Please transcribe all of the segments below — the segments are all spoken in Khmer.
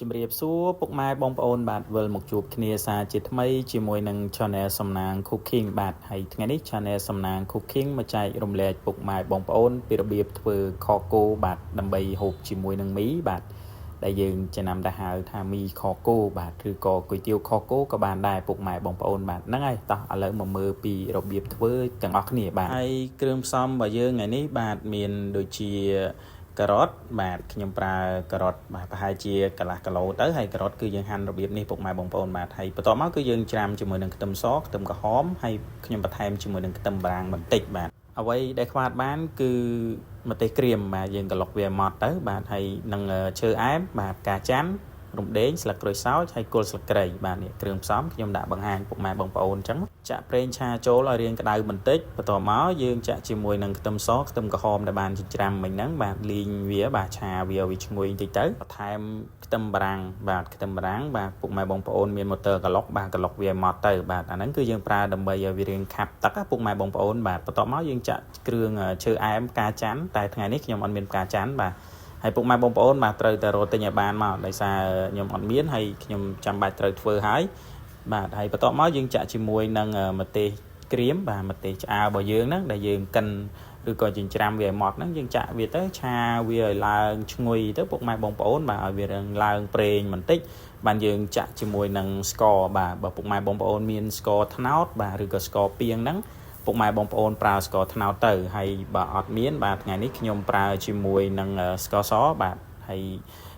ជំរាបសួរពុកម៉ែបងប្អូនបាទវិលមកជួបគ្នាសារជាថ្មីជាមួយនឹង Channel សំណាង Cooking បាទហើយថ្ងៃនេះ Channel សំណាង Cooking មកចែករំលែកពុកម៉ែបងប្អូនពីរបៀបធ្វើខគោបាទដើម្បីហូបជាមួយនឹងមីបាទដែលយើងចំណាំទៅហៅថាមីខគោបាទឬក៏គុយទាវខគោក៏បានដែរពុកម៉ែបងប្អូនបាទហ្នឹងហើយតោះឥឡូវមកមើលពីរបៀបធ្វើទាំងអស់គ្នាបាទហើយគ្រឿងផ្សំរបស់យើងថ្ងៃនេះបាទមានដូចជាការ៉ុតបាទខ្ញុំប្រើការ៉ុតបាទប្រហែលជាកន្លះគីឡូទៅហើយការ៉ុតគឺយើងហាន់របៀបនេះពុកម៉ែបងប្អូនបាទហើយបន្ទាប់មកគឺយើងច្រាំជាមួយនឹងខ្ទឹមសខ្ទឹមក្រហមហើយខ្ញុំបន្ថែមជាមួយនឹងខ្ទឹមបារាំងបន្តិចបាទអ្វីដែលខ្វះបានគឺម្ទេសក្រៀមបាទយើងក្លុកវាម៉ត់ទៅបាទហើយនឹងឈើអែមបាទផ្កាច័ន្ទរំដេងស្លឹកក្រូចសើចហើយគល់ស្លឹកគ្រៃបាទនេះគ្រឿងផ្សំខ្ញុំដាក់បង្ហាញពុកម៉ែបងប្អូនអញ្ចឹងចាក់ប្រេងឆាចូលឲ្យរាងក្តៅបន្តិចបន្ទាប់មកយើងចាក់ជាមួយនឹងខ្ទឹមសខ្ទឹមក្រហមដែលបានចិញ្ច្រាំមិញហ្នឹងបាទលីងវាបាទឆាវាឈ្ងុយបន្តិចទៅបន្ថែមខ្ទឹមបារាំងបាទខ្ទឹមបារាំងបាទពុកម៉ែបងប្អូនមានម៉ូទ័រក្លុកបាទក្លុកវាម៉ត់ទៅបាទអាហ្នឹងគឺយើងប្រើដើម្បីឲ្យវារាងខាប់ទឹកពុកម៉ែបងប្អូនបាទបន្ទាប់មកយើងចាក់គ្រឿងឈើអែមផ្កាច័ន្ទតែថ្ងៃនេះខ្ញុំអត់មានផ្កាច័ន្ទបាទហើយពុកម៉ែបងប្អូនបាទត្រូវតែរកទិញឲ្យបានមកដោយសារខ្ញុំអត់មានហើយខ្ញុំចាំបាច់ត្រូវធ្វើហើយបាទហើយបន្ទាប់មកយើងចាក់ជាមួយនឹងម្ទេសក្រៀមបាទម្ទេសឆ្អើររបស់យើងហ្នឹងដែលយើងកិនឬក៏ចិញ្ច្រាំវាឲ្យម៉ត់ហ្នឹងយើងចាក់វាទៅឆាវាឲ្យឡើងឈ្ងុយទៅពុកម៉ែបងប្អូនបាទឲ្យវាឡើងប្រេងបន្តិចបានយើងចាក់ជាមួយនឹងស្ករបាទបើពុកម៉ែបងប្អូនមានស្ករត្នោតបាទឬក៏ស្ករពាងហ្នឹងពុកម៉ែបងប្អូនប្រើស្ករត្នោតទៅហើយបើអត់មានបាទថ្ងៃនេះខ្ញុំប្រើជាមួយនឹងស្ករសបាទហើយ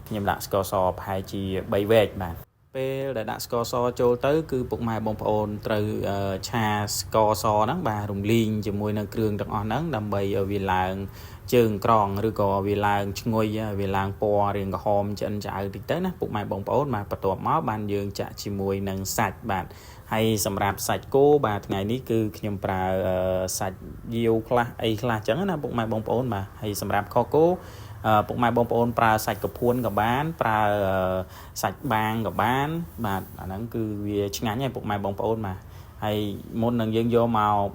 ខ្ញុំដាក់ស្ករសប្រហែលជា3វែកបាទពេលដែលដាក់ស្ករសចូលទៅគឺពុកម៉ែបងប្អូនត្រូវឆាស្ករសហ្នឹងបាទរំលីងជាមួយនឹងគ្រឿងទាំងអស់ហ្នឹងដើម្បីឲ្យវាឡើងជើងក្រងឬក៏វាឡើងឈ្ងុយវាឡើងពណ៌រាងក្រហមឆ្អិនឆ្អៅតិចទៅណាពុកម៉ែបងប្អូនបាទបន្ទាប់មកបានយើងចាក់ជាមួយនឹងសាច់បាទហើយសម្រាប់សាច់គោបាទថ្ងៃនេះគឺខ្ញុំប្រើសាច់យាវខ្លះអីខ្លះចឹងណាពុកម៉ែបងប្អូនបាទហើយសម្រាប់ខគោពុកម៉ែបងប្អូនប្រើសាច់កពួនក៏បានប្រើសាច់បាងក៏បានបាទអាហ្នឹងគឺវាឆ្ងាញ់ហើយពុកម៉ែបងប្អូនបាទហើយមុននឹងយើងយកមក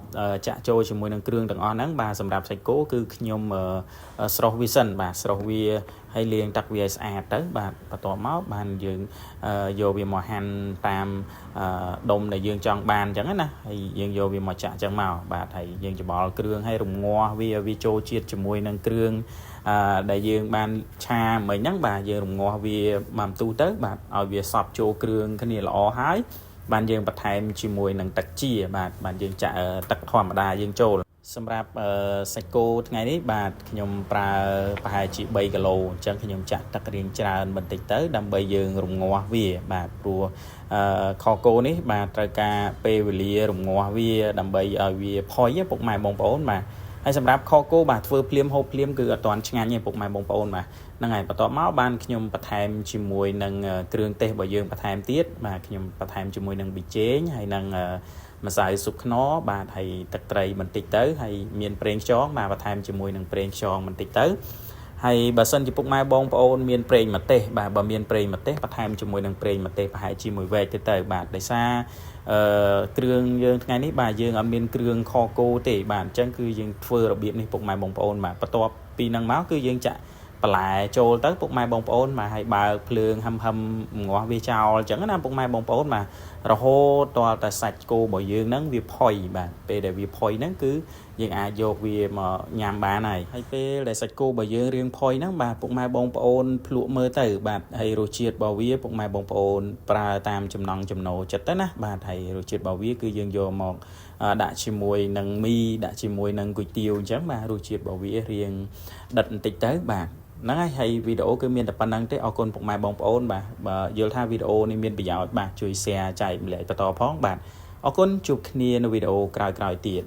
ចាក់ចូលជាមួយនឹងគ្រឿងទាំងអស់ហ្នឹងបាទសម្រាប់សាច់គោគឺខ្ញុំស្រុះវាសិនបាទស្រុះវាហើយលាងទឹកវាឲ្យស្អាតទៅបាទបន្ទាប់មកបានយើងយកវាមកហាន់តាមដុំដែលយើងចង់បានអញ្ចឹងណាហើយយើងយកវាមកចាក់អញ្ចឹងមកបាទហើយយើងច្បល់គ្រឿងឲ្យរងាស់វាចូលជាតិជាមួយនឹងគ្រឿងដែលយើងបានឆាមិញហ្នឹងបាទយើងរងាស់វាបានទូទៅបាទឲ្យវាសព្វចូលគ្រឿងគ្នាល្អហើយបានយើងបន្ថែមជាមួយនឹងទឹកជាបាទយើងចាក់ទឹកធម្មតាយើងចូលសម្រាប់សាច់គោថ្ងៃនេះបាទខ្ញុំប្រើប្រហែលជា3គីឡូអញ្ចឹងខ្ញុំចាក់ទឹករៀងច្រើនបន្តិចទៅដើម្បីយើងរងាស់វាបាទព្រោះខគោនេះបាទត្រូវការពេលវេលារងាស់វាដើម្បីឲ្យវាផុយពុកម៉ែបងប្អូនបាទហើយសម្រាប់ខគោបាទធ្វើភ្លាមហូបភ្លាមគឺអត់ទាន់ឆ្ងាញ់ទេពុកម៉ែបងប្អូនបាទហ្នឹងហើយបន្ទាប់មកបានខ្ញុំបន្ថែមជាមួយនឹងគ្រឿងទេសរបស់យើងបន្ថែមទៀតបាទខ្ញុំបន្ថែមជាមួយនឹងប៊ីចេងហើយនឹងម្សៅស៊ុបខ្នុរបាទហើយទឹកត្រីបន្តិចទៅហើយមានប្រេងខ្យងបាទបន្ថែមជាមួយនឹងប្រេងខ្យងបន្តិចទៅហើយបើសិនជាពុកម៉ែបងប្អូនមានប្រេងម្ទេសបាទបើមានប្រេងម្ទេសបន្ថែមជាមួយនឹងប្រេងម្ទេសប្រហែលជាមួយវែកទៅបាទដោយសារគ្រឿងយើងថ្ងៃនេះបាទយើងអត់មានគ្រឿងខគោទេបាទអញ្ចឹងគឺយើងធ្វើរបៀបនេះពុកម៉ែបងប្អូនបាទបន្ទាប់ពីហ្នឹងមកគឺយើងចាក់បន្លែចូលទៅពុកម៉ែបងប្អូនបាទហើយបើកភ្លើងហឹមងាស់វាចោលអញ្ចឹងណាពុកម៉ែបងប្អូនបាទរហូតដល់តែសាច់គោរបស់យើងហ្នឹងវាផុយបាទពេលដែលវាផុយហ្នឹងគឺយើងអាចយកវាមកញ៉ាំបានហើយពេលដែលសាច់គោរបស់យើងរៀងផុយហ្នឹងបាទពុកម៉ែបងប្អូនភ្លក់មើលទៅបាទហើយរសជាតិរបស់វាពុកម៉ែបងប្អូនប្រើតាមចំណង់ចំណូលចិត្តទៅណាបាទហើយរសជាតិរបស់វាគឺយើងយកមកដាក់ជាមួយនឹងមីដាក់ជាមួយនឹងគុយទាវអញ្ចឹងបាទរសជាតិរបស់វារៀងដិតបន្តិចទៅបាទហ្នឹងហើយវីដេអូគឺមានតែប៉ុណ្្នឹងទេអរគុណពុកម៉ែបងប្អូនបាទបើយល់ថាវីដេអូនេះមានប្រយោជន៍បាទជួយ share ចែកម្លែកបន្តផងបាទអរគុណជួបគ្នានៅវីដេអូក្រោយៗទៀត